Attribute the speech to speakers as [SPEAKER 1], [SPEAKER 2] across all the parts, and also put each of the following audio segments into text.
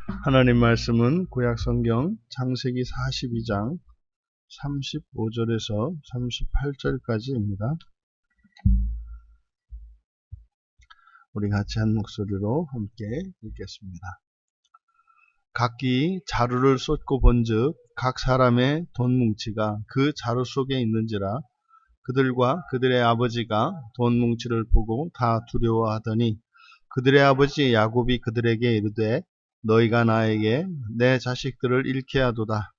[SPEAKER 1] 하나님 말씀은 구약 성경 창세기 42장 35절에서 38절까지입니다. 우리 같이 한 목소리로 함께 읽겠습니다. 각기 자루를 쏟고 본즉 각 사람의 돈 뭉치가 그 자루 속에 있는지라 그들과 그들의 아버지가 돈 뭉치를 보고 다 두려워하더니 그들의 아버지 야곱이 그들에게 이르되 너희가 나에게 내 자식들을 잃게 하도다.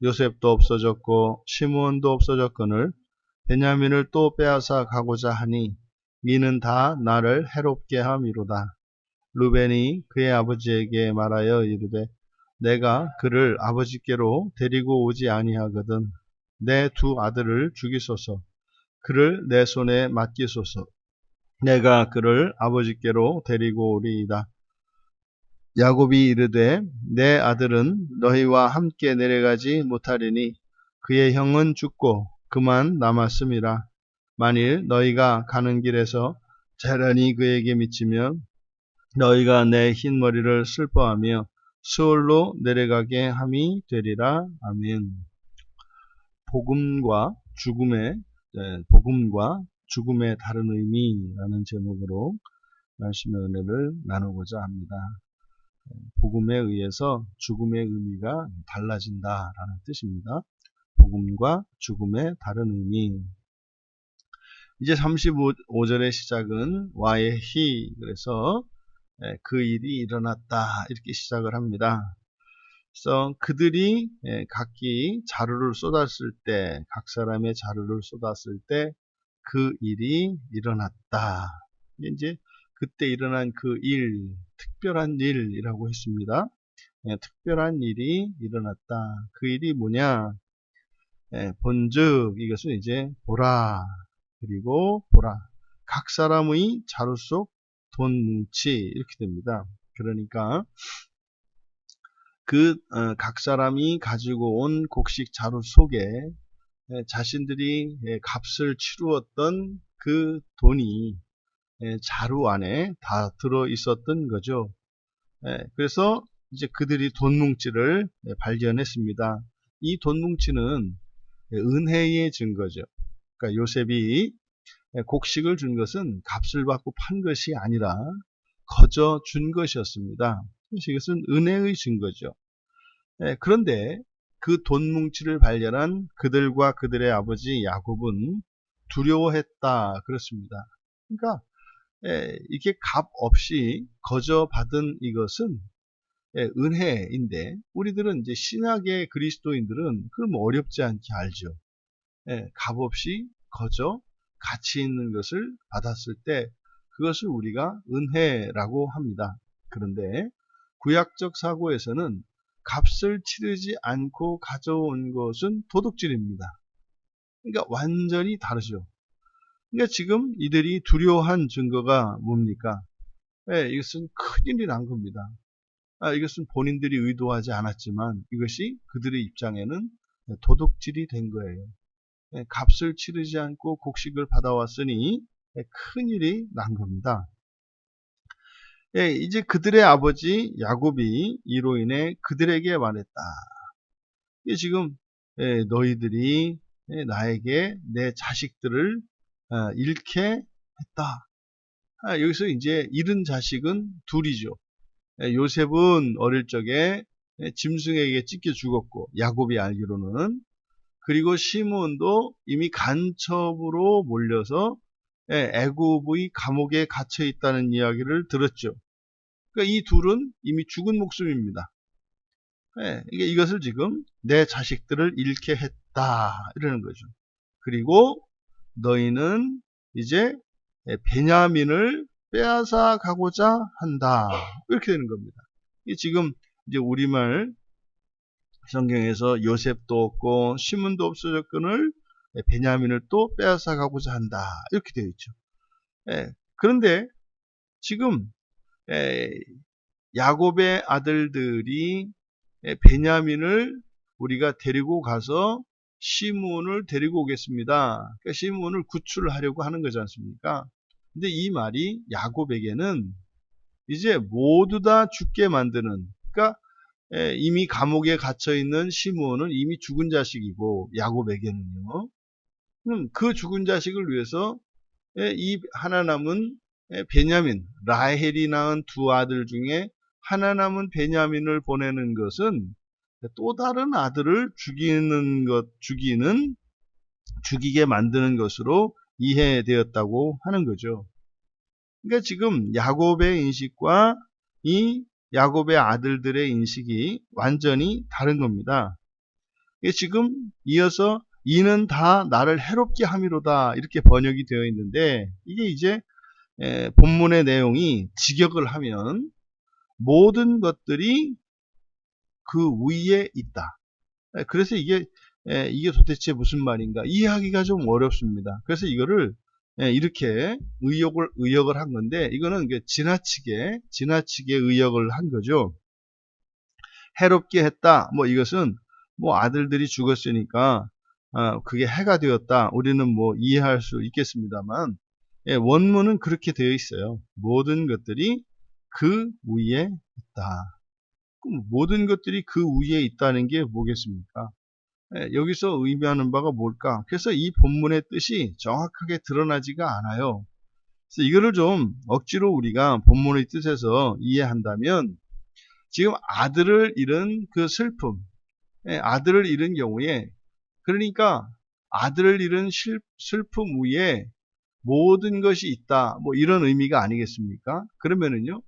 [SPEAKER 1] 요셉도 없어졌고 시므온도 없어졌거늘 베냐민을 또 빼앗아 가고자 하니 이는 다 나를 해롭게 함이로다. 루벤이 그의 아버지에게 말하여 이르되 내가 그를 아버지께로 데리고 오지 아니하거든 내 두 아들을 죽이소서. 그를 내 손에 맡기소서. 내가 그를 아버지께로 데리고 오리이다. 야곱이 이르되 내 아들은 너희와 함께 내려가지 못하리니 그의 형은 죽고 그만 남았음이라. 만일 너희가 가는 길에서 재련이 그에게 미치면 너희가 내 흰머리를 슬퍼하며 수월로 내려가게 함이 되리라. 아멘. 복음과 죽음의 다른 의미라는 제목으로 말씀의 은혜를 나누고자 합니다. 복음에 의해서 죽음의 의미가 달라진다라는 뜻입니다. 복음과 죽음의 다른 의미. 이제 35절의 시작은 와예히, 그래서 그 일이 일어났다 이렇게 시작을 합니다. 그래서 그들이 각기 자루를 쏟았을 때, 각 사람의 자루를 쏟았을 때 그 일이 일어났다. 이제 그때 일어난 그 일, 특별한 일이라고 했습니다. 특별한 일이 일어났다. 그 일이 뭐냐? 본즉 이것은 이제 보라, 그리고 보라. 각 사람의 자루 속 돈 뭉치 이렇게 됩니다. 그러니까 각 사람이 가지고 온 곡식 자루 속에 자신들이 값을 치루었던 그 돈이 자루 안에 다 들어 있었던 거죠. 그래서 이제 그들이 돈 뭉치를 발견했습니다. 이 돈 뭉치는 은혜의 증거죠. 그러니까 요셉이 곡식을 준 것은 값을 받고 판 것이 아니라 거저 준 것이었습니다. 그래서 이것은 은혜의 증거죠. 그런데 그 돈 뭉치를 발견한 그들과 그들의 아버지 야곱은 두려워했다 그렇습니다. 그러니까 이게 값 없이 거저 받은 이것은 은혜인데 우리들은 이제 신약의 그리스도인들은 그럼 어렵지 않게 알죠. 값 없이 거저 가치 있는 것을 받았을 때 그것을 우리가 은혜라고 합니다. 그런데 구약적 사고에서는 값을 치르지 않고 가져온 것은 도둑질입니다. 그러니까 완전히 다르죠. 그러니까 지금 이들이 두려워한 증거가 뭡니까? 이것은 큰일이 난 겁니다. 이것은 본인들이 의도하지 않았지만 이것이 그들의 입장에는 도둑질이 된 거예요. 값을 치르지 않고 곡식을 받아왔으니 큰일이 난 겁니다. 이제 그들의 아버지 야곱이 이로 인해 그들에게 말했다. 지금 너희들이 나에게 내 자식들을 잃게 했다. 여기서 이제 잃은 자식은 둘이죠. 요셉은 어릴 적에 짐승에게 찢겨 죽었고 야곱이 알기로는, 그리고 시므온도 이미 간첩으로 몰려서 애굽의 감옥에 갇혀 있다는 이야기를 들었죠. 그러니까 이 둘은 이미 죽은 목숨입니다. 이것을 지금 내 자식들을 잃게 했다 이러는 거죠. 그리고 너희는 이제 베냐민을 빼앗아 가고자 한다 이렇게 되는 겁니다. 지금 이제 우리말 성경에서 요셉도 없고 시므온도 없어졌거늘 베냐민을 또 빼앗아 가고자 한다 이렇게 되어 있죠. 그런데 지금 야곱의 아들들이 베냐민을 우리가 데리고 가서 시므온을 데리고 오겠습니다. 그러니까 시므온을 구출하려고 하는 거지 않습니까? 근데 이 말이 야곱에게는 이제 모두 다 죽게 만드는, 그러니까 이미 감옥에 갇혀 있는 시므온은 이미 죽은 자식이고 야곱에게는요. 그 죽은 자식을 위해서 이 하나 남은 베냐민, 라헬이 낳은 두 아들 중에 하나 남은 베냐민을 보내는 것은 또 다른 아들을 죽이게 만드는 것으로 이해되었다고 하는 거죠. 그러니까 지금 야곱의 인식과 이 야곱의 아들들의 인식이 완전히 다른 겁니다. 지금 이어서 이는 다 나를 해롭게 함이로다 이렇게 번역이 되어 있는데, 이게 이제 본문의 내용이 직역을 하면 모든 것들이 그 위에 있다. 그래서 이게 도대체 무슨 말인가 이해하기가 좀 어렵습니다. 그래서 이거를 이렇게 의역을 한 건데, 이거는 지나치게 의역을 한 거죠. 해롭게 했다. 뭐 이것은 뭐 아들들이 죽었으니까 그게 해가 되었다. 우리는 뭐 이해할 수 있겠습니다만, 원문은 그렇게 되어 있어요. 모든 것들이 그 위에 있다. 그럼 모든 것들이 그 위에 있다는 게 뭐겠습니까? 여기서 의미하는 바가 뭘까? 그래서 이 본문의 뜻이 정확하게 드러나지가 않아요. 그래서 이거를 좀 억지로 우리가 본문의 뜻에서 이해한다면, 지금 아들을 잃은 그 슬픔, 아들을 잃은 경우에, 그러니까 아들을 잃은 슬픔 위에 모든 것이 있다, 뭐 이런 의미가 아니겠습니까? 그러면은요,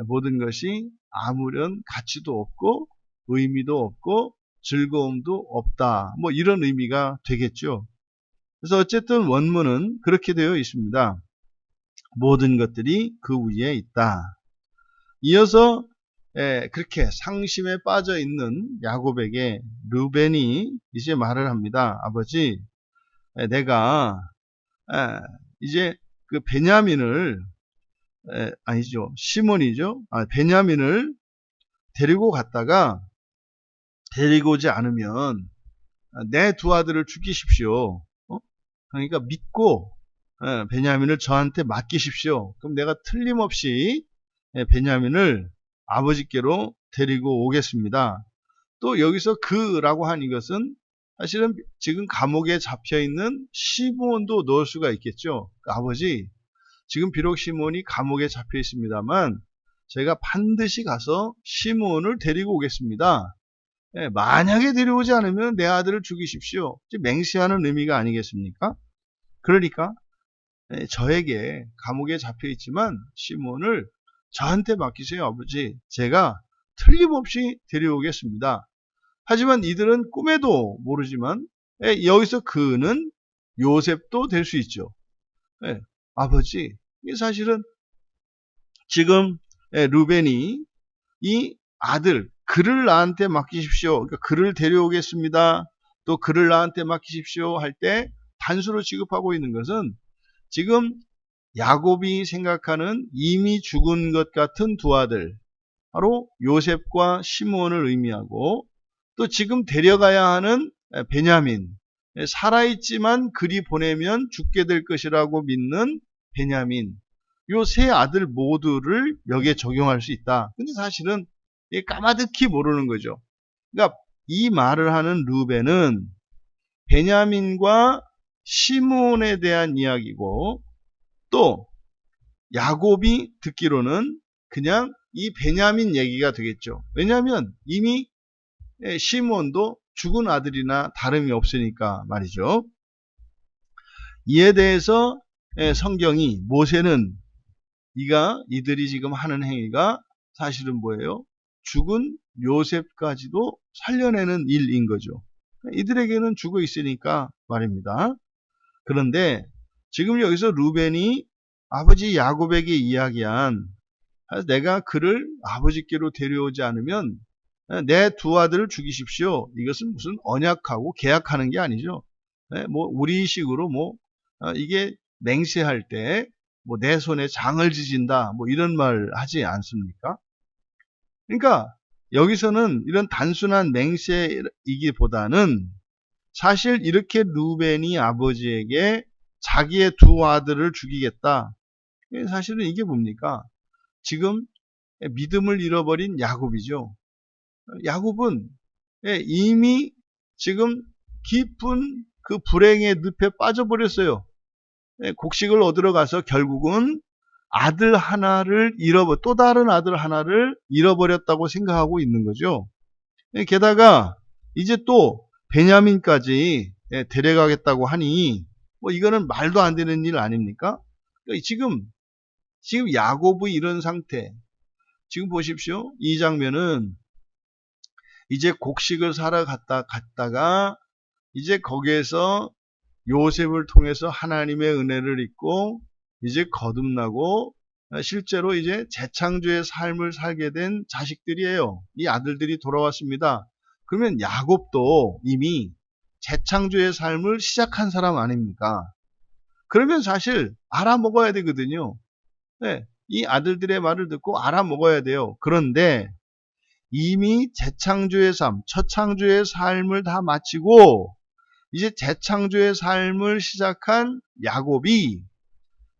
[SPEAKER 1] 모든 것이 아무런 가치도 없고 의미도 없고 즐거움도 없다, 뭐 이런 의미가 되겠죠. 그래서 어쨌든 원문은 그렇게 되어 있습니다. 모든 것들이 그 위에 있다. 이어서 그렇게 상심에 빠져 있는 야곱에게 르벤이 이제 말을 합니다. 아버지, 내가 이제 그 베냐민을, 아니죠, 시몬이죠. 베냐민을 데리고 갔다가 데리고 오지 않으면 내 두 아들을 죽이십시오. 그러니까 믿고 베냐민을 저한테 맡기십시오. 그럼 내가 틀림없이 베냐민을 아버지께로 데리고 오겠습니다. 또 여기서 그라고 한 이것은 사실은 지금 감옥에 잡혀있는 시므온도 넣을 수가 있겠죠. 아버지, 지금 비록 시므온이 감옥에 잡혀 있습니다만 제가 반드시 가서 시므온을 데리고 오겠습니다. 만약에 데려오지 않으면 내 아들을 죽이십시오. 맹세하는 의미가 아니겠습니까? 그러니까 저에게 감옥에 잡혀 있지만 시므온을 저한테 맡기세요, 아버지. 제가 틀림없이 데려오겠습니다. 하지만 이들은 꿈에도 모르지만 여기서 그는 요셉도 될 수 있죠. 아버지, 사실은 지금 르벤이 이 아들 그를 나한테 맡기십시오, 그러니까 그를 데려오겠습니다, 또 그를 나한테 맡기십시오 할 때 단수로 취급하고 있는 것은 지금 야곱이 생각하는 이미 죽은 것 같은 두 아들, 바로 요셉과 시므온을 의미하고, 또 지금 데려가야 하는 베냐민, 살아있지만 그리 보내면 죽게 될 것이라고 믿는 베냐민, 요 세 아들 모두를 여기에 적용할 수 있다. 근데 사실은 까마득히 모르는 거죠. 그러니까 이 말을 하는 르벤은 베냐민과 시므온에 대한 이야기고, 또 야곱이 듣기로는 그냥 이 베냐민 얘기가 되겠죠. 왜냐하면 이미 시므온도 죽은 아들이나 다름이 없으니까 말이죠. 이에 대해서 성경이 모세는 이들이 지금 하는 행위가 사실은 뭐예요? 죽은 요셉까지도 살려내는 일인 거죠. 이들에게는 죽어 있으니까 말입니다. 그런데 지금 여기서 르벤이 아버지 야곱에게 이야기한, 내가 그를 아버지께로 데려오지 않으면 내 두 아들을 죽이십시오, 이것은 무슨 언약하고 계약하는 게 아니죠. 뭐 우리식으로 이게 맹세할 때 내 손에 장을 지진다, 뭐 이런 말 하지 않습니까? 그러니까 여기서는 이런 단순한 맹세이기보다는 사실 이렇게 르벤이 아버지에게 자기의 두 아들을 죽이겠다, 사실은 이게 뭡니까? 지금 믿음을 잃어버린 야곱이죠. 야곱은 이미 지금 깊은 그 불행의 늪에 빠져버렸어요. 곡식을 얻으러 가서 결국은 또 다른 아들 하나를 잃어버렸다고 생각하고 있는 거죠. 게다가 이제 또 베냐민까지 데려가겠다고 하니 이거는 말도 안 되는 일 아닙니까? 지금 야곱의 이런 상태, 지금 보십시오. 이 장면은 이제 곡식을 사러 갔다가 이제 거기에서 요셉을 통해서 하나님의 은혜를 입고 이제 거듭나고 실제로 이제 재창조의 삶을 살게 된 자식들이에요. 이 아들들이 돌아왔습니다. 그러면 야곱도 이미 재창조의 삶을 시작한 사람 아닙니까? 그러면 사실 알아먹어야 되거든요. 이 아들들의 말을 듣고 알아먹어야 돼요. 그런데 이미 재창조의 삶, 첫 창조의 삶을 다 마치고 이제 재창조의 삶을 시작한 야곱이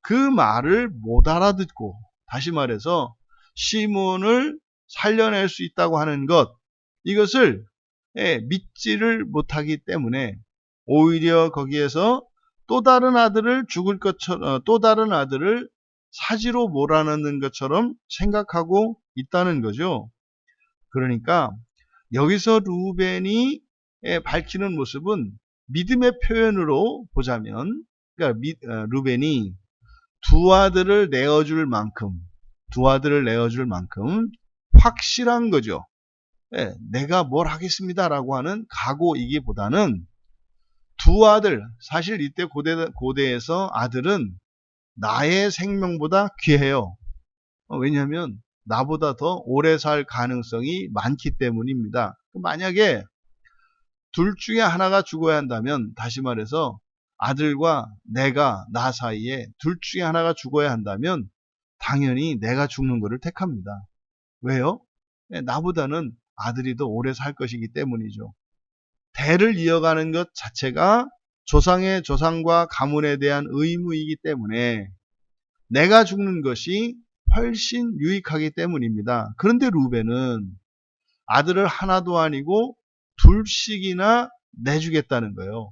[SPEAKER 1] 그 말을 못 알아듣고, 다시 말해서 시몬을 살려낼 수 있다고 하는 것, 이것을 믿지를 못하기 때문에 오히려 거기에서 또 다른 아들을 또 다른 아들을 사지로 몰아넣는 것처럼 생각하고 있다는 거죠. 그러니까 여기서 루벤이 밝히는 모습은 믿음의 표현으로 보자면, 그러니까 루벤이 두 아들을 내어줄 만큼 확실한 거죠. 내가 뭘 하겠습니다라고 하는 각오이기보다는 두 아들, 사실 이때 고대에서 아들은 나의 생명보다 귀해요. 왜냐하면 나보다 더 오래 살 가능성이 많기 때문입니다. 만약에 둘 중에 하나가 죽어야 한다면, 다시 말해서 아들과 나 사이에 둘 중에 하나가 죽어야 한다면 당연히 내가 죽는 것을 택합니다. 왜요? 나보다는 아들이 더 오래 살 것이기 때문이죠. 대를 이어가는 것 자체가 조상의 조상과 가문에 대한 의무이기 때문에 내가 죽는 것이 훨씬 유익하기 때문입니다. 그런데 루벤은 아들을 하나도 아니고 둘씩이나 내주겠다는 거예요.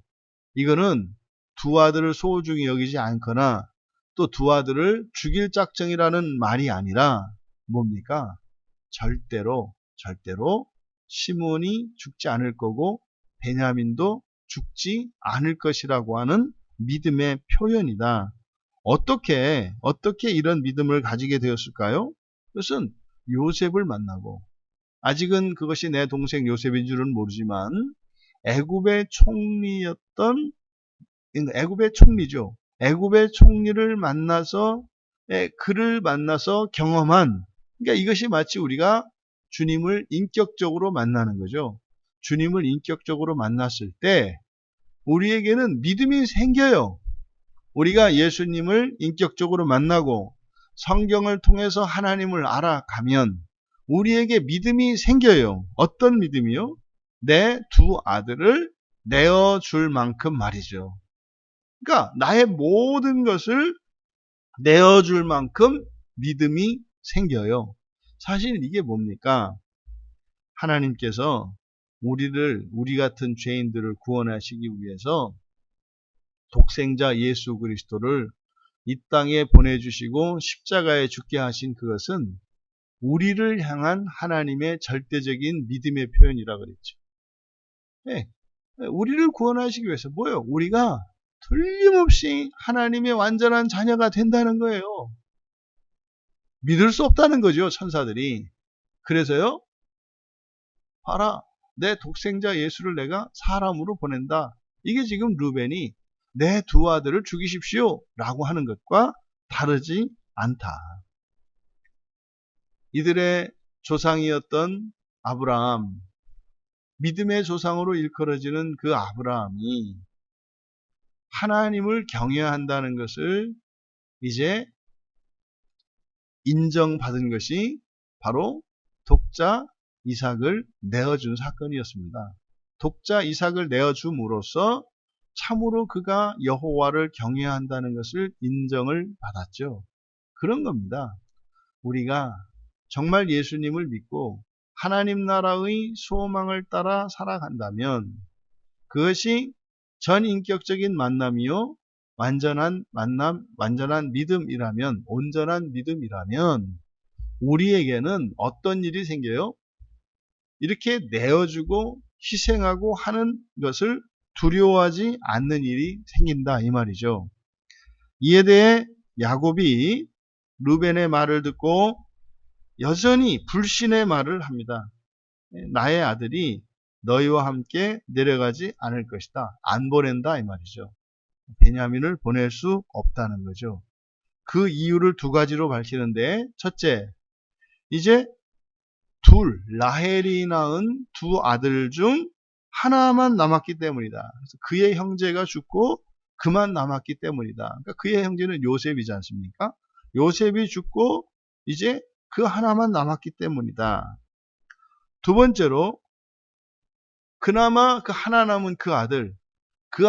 [SPEAKER 1] 이거는 두 아들을 소중히 여기지 않거나 또 두 아들을 죽일 작정이라는 말이 아니라 뭡니까? 절대로 시몬이 죽지 않을 거고 베냐민도 죽지 않을 것이라고 하는 믿음의 표현이다. 어떻게 이런 믿음을 가지게 되었을까요? 그것은 요셉을 만나고, 아직은 그것이 내 동생 요셉인 줄은 모르지만 애굽의 총리죠. 애굽의 총리를 만나서 그를 만나서 경험한, 그러니까 이것이 마치 우리가 주님을 인격적으로 만나는 거죠. 주님을 인격적으로 만났을 때 우리에게는 믿음이 생겨요. 우리가 예수님을 인격적으로 만나고 성경을 통해서 하나님을 알아가면 우리에게 믿음이 생겨요. 어떤 믿음이요? 내 두 아들을 내어줄 만큼 말이죠. 그러니까 나의 모든 것을 내어줄 만큼 믿음이 생겨요. 사실 이게 뭡니까? 하나님께서 우리 같은 죄인들을 구원하시기 위해서 독생자 예수 그리스도를 이 땅에 보내주시고 십자가에 죽게 하신 그것은 우리를 향한 하나님의 절대적인 믿음의 표현이라 그랬죠. 네. 우리를 구원하시기 위해서 뭐예요? 우리가 틀림없이 하나님의 완전한 자녀가 된다는 거예요. 믿을 수 없다는 거죠, 천사들이. 그래서요, 봐라, 내 독생자 예수를 내가 사람으로 보낸다. 이게 지금 루벤이 내 두 아들을 죽이십시오 라고 하는 것과 다르지 않다. 이들의 조상이었던 아브라함, 믿음의 조상으로 일컬어지는 그 아브라함이 하나님을 경외한다는 것을 이제 인정받은 것이 바로 독자 이삭을 내어준 사건이었습니다. 독자 이삭을 내어줌으로써 참으로 그가 여호와를 경외한다는 것을 인정을 받았죠. 그런 겁니다. 우리가 정말 예수님을 믿고 하나님 나라의 소망을 따라 살아간다면 그것이 전인격적인 만남이요, 완전한 만남, 완전한 믿음이라면, 온전한 믿음이라면 우리에게는 어떤 일이 생겨요? 이렇게 내어주고 희생하고 하는 것을 두려워하지 않는 일이 생긴다 이 말이죠. 이에 대해 야곱이 루벤의 말을 듣고 여전히 불신의 말을 합니다. 나의 아들이 너희와 함께 내려가지 않을 것이다. 안 보낸다 이 말이죠. 베냐민을 보낼 수 없다는 거죠. 그 이유를 두 가지로 밝히는데, 첫째, 이제 라헬이 낳은 두 아들 중 하나만 남았기 때문이다. 그래서 그의 형제가 죽고 그만 남았기 때문이다. 그러니까 그의 형제는 요셉이지 않습니까? 요셉이 죽고 이제 그 하나만 남았기 때문이다. 두 번째로, 그나마 그 하나 남은 그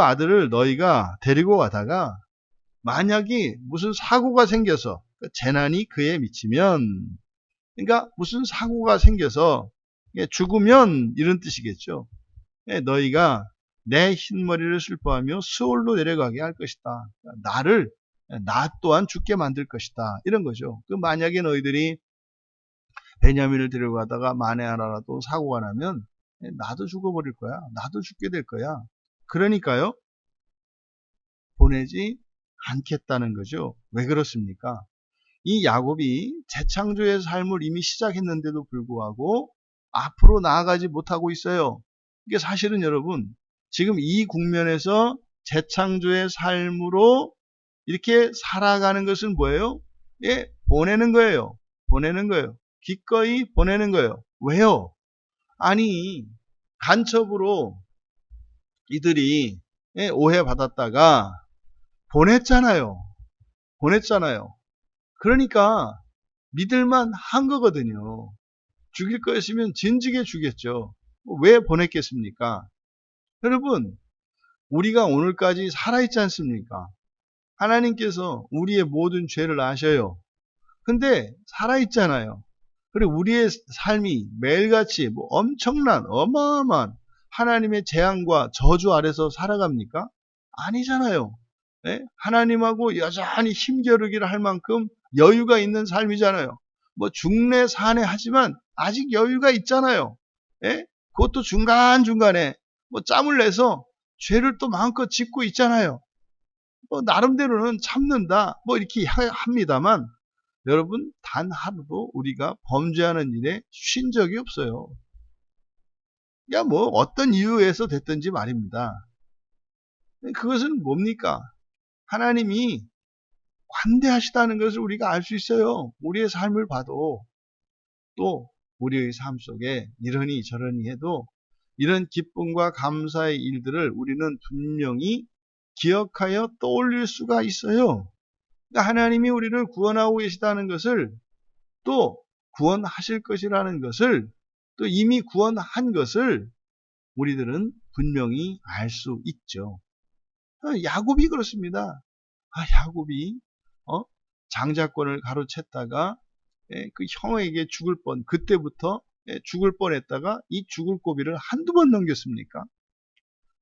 [SPEAKER 1] 아들을 너희가 데리고 가다가 만약에 무슨 사고가 생겨서 재난이 그에 미치면, 그러니까 무슨 사고가 생겨서 죽으면 이런 뜻이겠죠. 너희가 내 흰머리를 슬퍼하며 스올로 내려가게 할 것이다. 나 또한 죽게 만들 것이다. 이런 거죠. 그 만약에 너희들이 베냐민을 데려가다가 만에 하나라도 사고가 나면 나도 죽어버릴 거야. 나도 죽게 될 거야. 그러니까요, 보내지 않겠다는 거죠. 왜 그렇습니까? 이 야곱이 재창조의 삶을 이미 시작했는데도 불구하고 앞으로 나아가지 못하고 있어요. 이게 사실은 여러분, 지금 이 국면에서 재창조의 삶으로 이렇게 살아가는 것은 뭐예요? 예, 보내는 거예요. 보내는 거예요. 기꺼이 보내는 거예요. 왜요? 아니, 간첩으로 이들이 오해받았다가 보냈잖아요. 보냈잖아요. 그러니까 믿을만 한 거거든요. 죽일 것이면 진즉에 죽였죠. 왜 보냈겠습니까? 여러분, 우리가 오늘까지 살아있지 않습니까? 하나님께서 우리의 모든 죄를 아셔요. 근데 살아있잖아요. 그리고 우리의 삶이 매일같이 엄청난 어마어마한 하나님의 재앙과 저주 아래서 살아갑니까? 아니잖아요. 예? 하나님하고 여전히 힘겨루기를 할 만큼 여유가 있는 삶이잖아요. 중내 산에 하지만 아직 여유가 있잖아요. 예? 그것도 중간중간에 짬을 내서 죄를 또 마음껏 짓고 있잖아요. 나름대로는 참는다. 이렇게 합니다만, 여러분, 단 하루도 우리가 범죄하는 일에 쉰 적이 없어요. 어떤 이유에서 됐든지 말입니다. 그것은 뭡니까? 하나님이 관대하시다는 것을 우리가 알 수 있어요. 우리의 삶을 봐도, 또 우리의 삶 속에 이러니 저러니 해도 이런 기쁨과 감사의 일들을 우리는 분명히 기억하여 떠올릴 수가 있어요. 그러니까 하나님이 우리를 구원하고 계시다는 것을, 또 구원하실 것이라는 것을, 또 이미 구원한 것을 우리들은 분명히 알 수 있죠. 야곱이 그렇습니다. 야곱이 장자권을 가로챘다가 그 형에게 그때부터 죽을 뻔했다가 이 죽을 고비를 한두 번 넘겼습니까?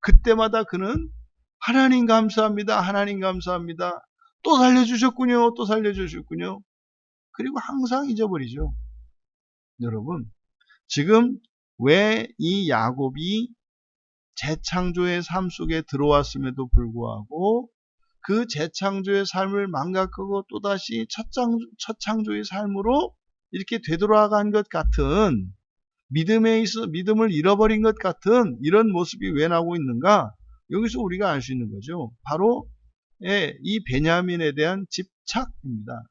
[SPEAKER 1] 그때마다 그는 하나님 감사합니다. 하나님 감사합니다. 또 살려주셨군요. 또 살려주셨군요. 그리고 항상 잊어버리죠. 여러분, 지금 왜 이 야곱이 재창조의 삶 속에 들어왔음에도 불구하고 그 재창조의 삶을 망각하고 또다시 첫창조의 삶으로 이렇게 되돌아간 것 같은, 믿음에 있어 믿음을 잃어버린 것 같은 이런 모습이 왜 나오고 있는가? 여기서 우리가 알 수 있는 거죠. 바로 이 베냐민에 대한 집착입니다.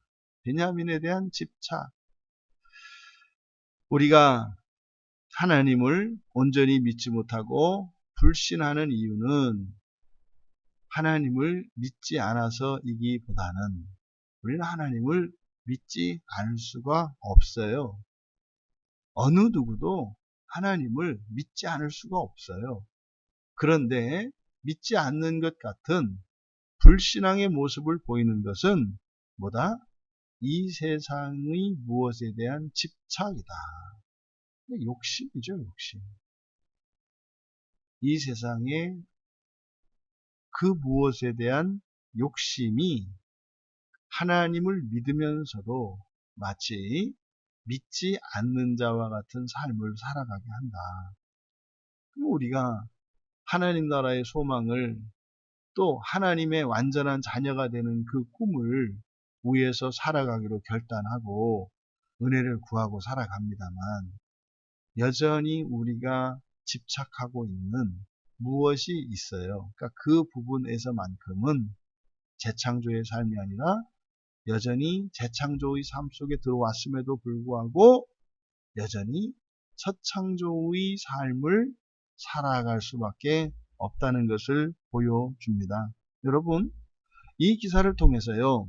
[SPEAKER 1] 베냐민에 대한 집착. 우리가 하나님을 온전히 믿지 못하고 불신하는 이유는 하나님을 믿지 않아서이기보다는 우리는 하나님을 믿지 않을 수가 없어요. 어느 누구도 하나님을 믿지 않을 수가 없어요. 그런데 믿지 않는 것 같은 불신앙의 모습을 보이는 것은 뭐다? 이 세상의 무엇에 대한 집착이다. 욕심이죠, 욕심. 이 세상의 그 무엇에 대한 욕심이 하나님을 믿으면서도 마치 믿지 않는 자와 같은 삶을 살아가게 한다. 그럼 우리가 하나님 나라의 소망을 또 하나님의 완전한 자녀가 되는 그 꿈을 위해서 살아가기로 결단하고 은혜를 구하고 살아갑니다만 여전히 우리가 집착하고 있는 무엇이 있어요. 그러니까 그 부분에서만큼은 재창조의 삶이 아니라 여전히 재창조의 삶 속에 들어왔음에도 불구하고 여전히 첫창조의 삶을 살아갈 수밖에 없다는 것을 보여줍니다. 여러분, 이 기사를 통해서요,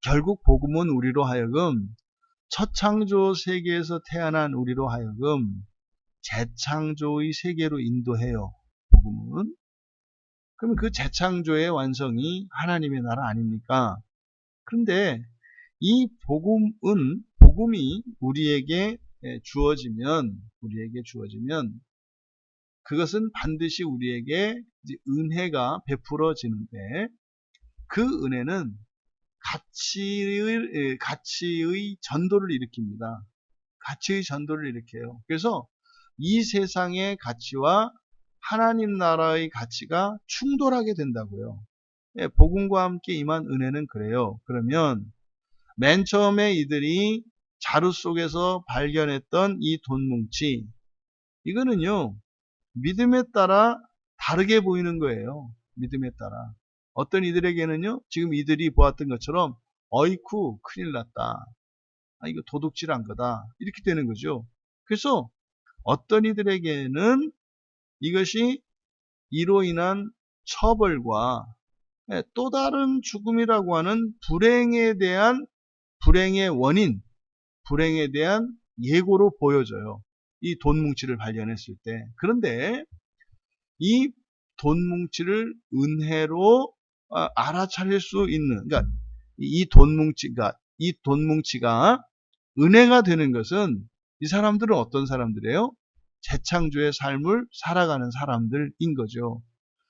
[SPEAKER 1] 결국 복음은 우리로 하여금 첫창조 세계에서 태어난 우리로 하여금 재창조의 세계로 인도해요. 복음은. 그러면 그 재창조의 완성이 하나님의 나라 아닙니까? 그런데 이 복음이 우리에게 주어지면 그것은 반드시 우리에게 은혜가 베풀어지는데 그 은혜는 가치의 전도를 일으킵니다. 가치의 전도를 일으켜요. 그래서 이 세상의 가치와 하나님 나라의 가치가 충돌하게 된다고요. 복음과 함께 임한 은혜는 그래요. 그러면 맨 처음에 이들이 자루 속에서 발견했던 이 돈뭉치, 이거는요, 믿음에 따라 다르게 보이는 거예요. 믿음에 따라. 어떤 이들에게는요, 지금 이들이 보았던 것처럼, 어이쿠, 큰일 났다. 이거 도둑질한 거다. 이렇게 되는 거죠. 그래서 어떤 이들에게는 이것이 이로 인한 처벌과 또 다른 죽음이라고 하는 불행의 원인, 불행에 대한 예고로 보여져요. 이 돈뭉치를 발견했을 때. 그런데 이 돈뭉치를 은혜로 알아차릴 수 있는, 그러니까 이 돈뭉치가 은혜가 되는 것은 이 사람들은 어떤 사람들이에요? 재창조의 삶을 살아가는 사람들인 거죠.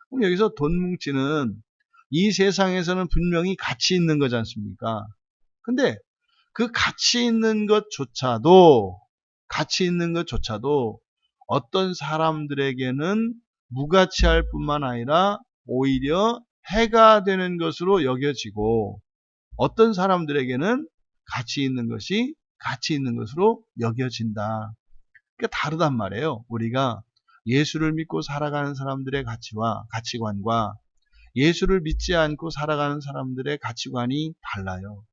[SPEAKER 1] 그럼 여기서 돈뭉치는 이 세상에서는 분명히 가치 있는 거지 않습니까? 근데 그 가치 있는 것조차도 어떤 사람들에게는 무가치할 뿐만 아니라 오히려 해가 되는 것으로 여겨지고 어떤 사람들에게는 가치 있는 것으로 여겨진다. 그러니까 다르단 말이에요. 우리가 예수를 믿고 살아가는 사람들의 가치관과 예수를 믿지 않고 살아가는 사람들의 가치관이 달라요.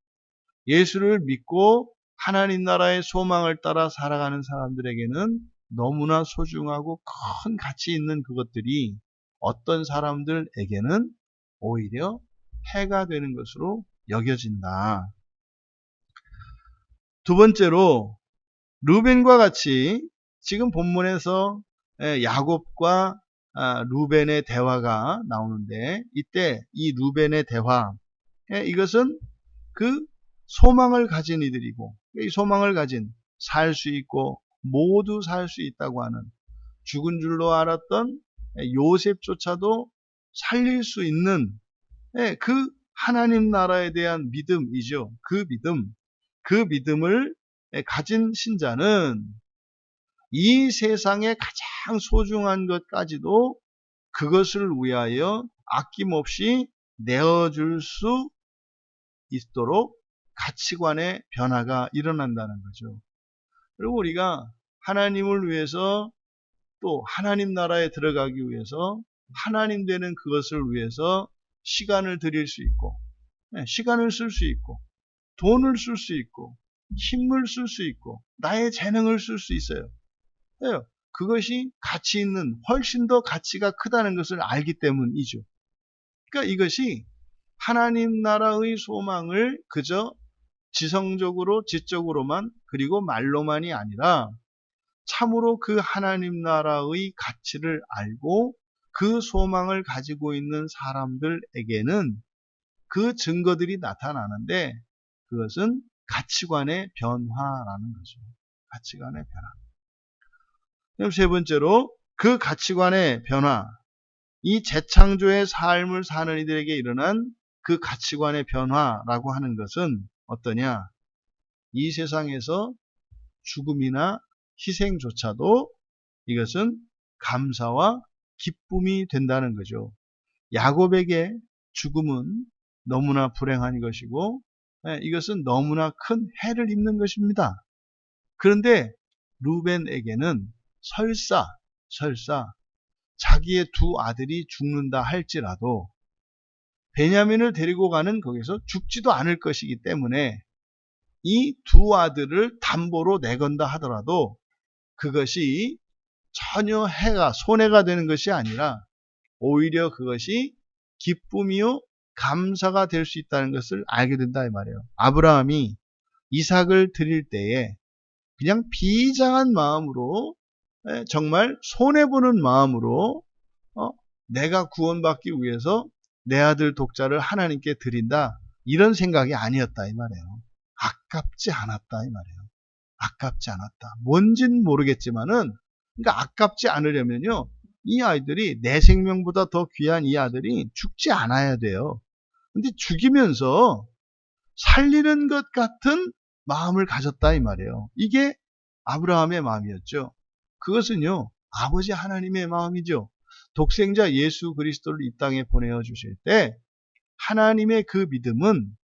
[SPEAKER 1] 예수를 믿고 하나님 나라의 소망을 따라 살아가는 사람들에게는 너무나 소중하고 큰 가치 있는 그것들이 어떤 사람들에게는 오히려 해가 되는 것으로 여겨진다. 두 번째로 루벤과 같이 지금 본문에서 야곱과 루벤의 대화가 나오는데 이때 이 루벤의 대화, 이것은 그 소망을 가진 이들이고 이 소망을 가진 살 수 있고 모두 살 수 있다고 하는 죽은 줄로 알았던 요셉조차도 살릴 수 있는 그 하나님 나라에 대한 믿음이죠. 그 믿음을 가진 신자는 이 세상의 가장 소중한 것까지도 그것을 위하여 아낌없이 내어줄 수 있도록 가치관의 변화가 일어난다는 거죠. 그리고 우리가 하나님을 위해서 또 하나님 나라에 들어가기 위해서 하나님 되는 그것을 위해서 시간을 드릴 수 있고 시간을 쓸 수 있고 돈을 쓸 수 있고 힘을 쓸 수 있고 나의 재능을 쓸 수 있어요. 그것이 가치 있는 훨씬 더 가치가 크다는 것을 알기 때문이죠. 그러니까 이것이 하나님 나라의 소망을 그저 지성적으로 지적으로만 그리고 말로만이 아니라 참으로 그 하나님 나라의 가치를 알고 그 소망을 가지고 있는 사람들에게는 그 증거들이 나타나는데 그것은 가치관의 변화라는 거죠. 가치관의 변화. 그럼 세 번째로 그 가치관의 변화, 이 재창조의 삶을 사는 이들에게 일어난 그 가치관의 변화라고 하는 것은 어떠냐? 이 세상에서 죽음이나 희생조차도 이것은 감사와 기쁨이 된다는 거죠. 야곱에게 죽음은 너무나 불행한 것이고 이것은 너무나 큰 해를 입는 것입니다. 그런데 루벤에게는 설사 자기의 두 아들이 죽는다 할지라도 베냐민을 데리고 가는 거기서 죽지도 않을 것이기 때문에 이 두 아들을 담보로 내건다 하더라도 그것이 전혀 해가 손해가 되는 것이 아니라 오히려 그것이 기쁨이요 감사가 될 수 있다는 것을 알게 된다 이 말이에요. 아브라함이 이삭을 드릴 때에 그냥 비장한 마음으로 정말 손해보는 마음으로 내가 구원받기 위해서 내 아들 독자를 하나님께 드린다 이런 생각이 아니었다 이 말이에요. 아깝지 않았다 이 말이에요. 아깝지 않았다. 뭔진 모르겠지만은 그러니까 아깝지 않으려면요. 이 아이들이 내 생명보다 더 귀한 이 아들이 죽지 않아야 돼요. 근데 죽이면서 살리는 것 같은 마음을 가졌다 이 말이에요. 이게 아브라함의 마음이었죠. 그것은요. 아버지 하나님의 마음이죠. 독생자 예수 그리스도를 이 땅에 보내어 주실 때 하나님의 그 믿음은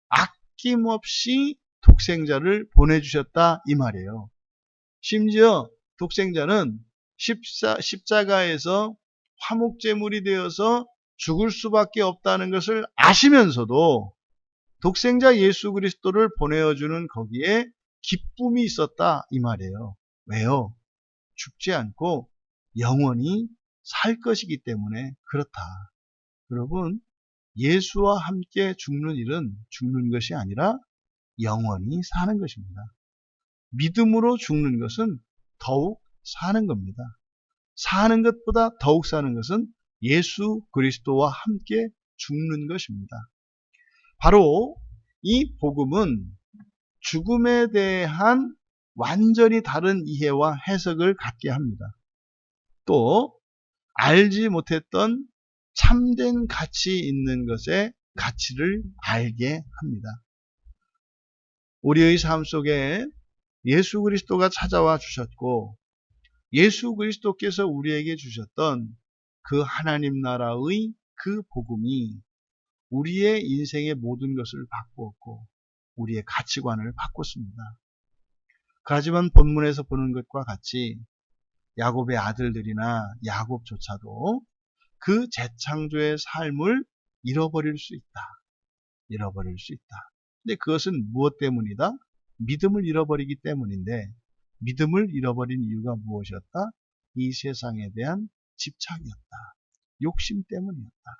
[SPEAKER 1] 아낌없이 독생자를 보내주셨다 이 말이에요. 심지어 독생자는 십자가에서 화목제물이 되어서 죽을 수밖에 없다는 것을 아시면서도 독생자 예수 그리스도를 보내어주는 거기에 기쁨이 있었다 이 말이에요. 왜요? 죽지 않고 영원히 살 것이기 때문에 그렇다. 여러분, 예수와 함께 죽는 일은 죽는 것이 아니라 영원히 사는 것입니다. 믿음으로 죽는 것은 더욱 사는 겁니다. 사는 것보다 더욱 사는 것은 예수 그리스도와 함께 죽는 것입니다. 바로 이 복음은 죽음에 대한 완전히 다른 이해와 해석을 갖게 합니다. 또 알지 못했던 참된 가치 있는 것의 가치를 알게 합니다. 우리의 삶 속에 예수 그리스도가 찾아와 주셨고 예수 그리스도께서 우리에게 주셨던 그 하나님 나라의 그 복음이 우리의 인생의 모든 것을 바꾸었고 우리의 가치관을 바꿨습니다. 하지만 본문에서 보는 것과 같이 야곱의 아들들이나 야곱조차도 그 재창조의 삶을 잃어버릴 수 있다. 잃어버릴 수 있다. 근데 그것은 무엇 때문이다? 믿음을 잃어버리기 때문인데 믿음을 잃어버린 이유가 무엇이었다? 이 세상에 대한 집착이었다. 욕심 때문이었다.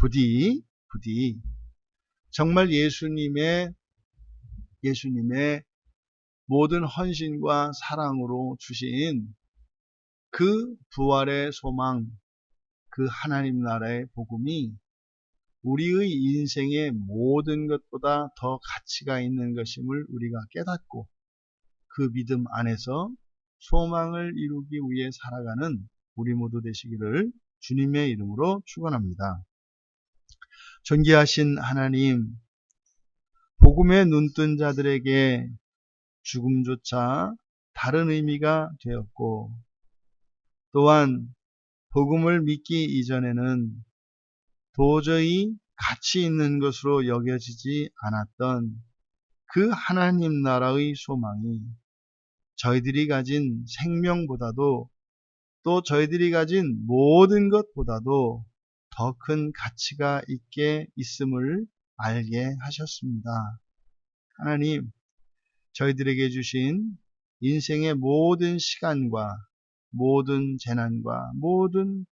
[SPEAKER 1] 부디 정말 예수님의 모든 헌신과 사랑으로 주신 그 부활의 소망, 그 하나님 나라의 복음이 우리의 인생의 모든 것보다 더 가치가 있는 것임을 우리가 깨닫고 그 믿음 안에서 소망을 이루기 위해 살아가는 우리 모두 되시기를 주님의 이름으로 축원합니다. 존귀하신 하나님, 복음에 눈뜬 자들에게 죽음조차 다른 의미가 되었고 또한 복음을 믿기 이전에는 도저히 가치 있는 것으로 여겨지지 않았던 그 하나님 나라의 소망이 저희들이 가진 생명보다도 또 저희들이 가진 모든 것보다도 더 큰 가치가 있게 있음을 알게 하셨습니다. 하나님, 저희들에게 주신 인생의 모든 시간과 모든 재난과 모든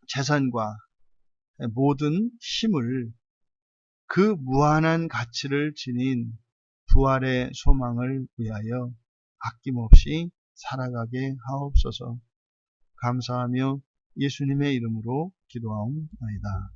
[SPEAKER 1] 재산과 모든 힘을 그 무한한 가치를 지닌 부활의 소망을 위하여 아낌없이 살아가게 하옵소서. 감사하며 예수님의 이름으로 기도하옵나이다.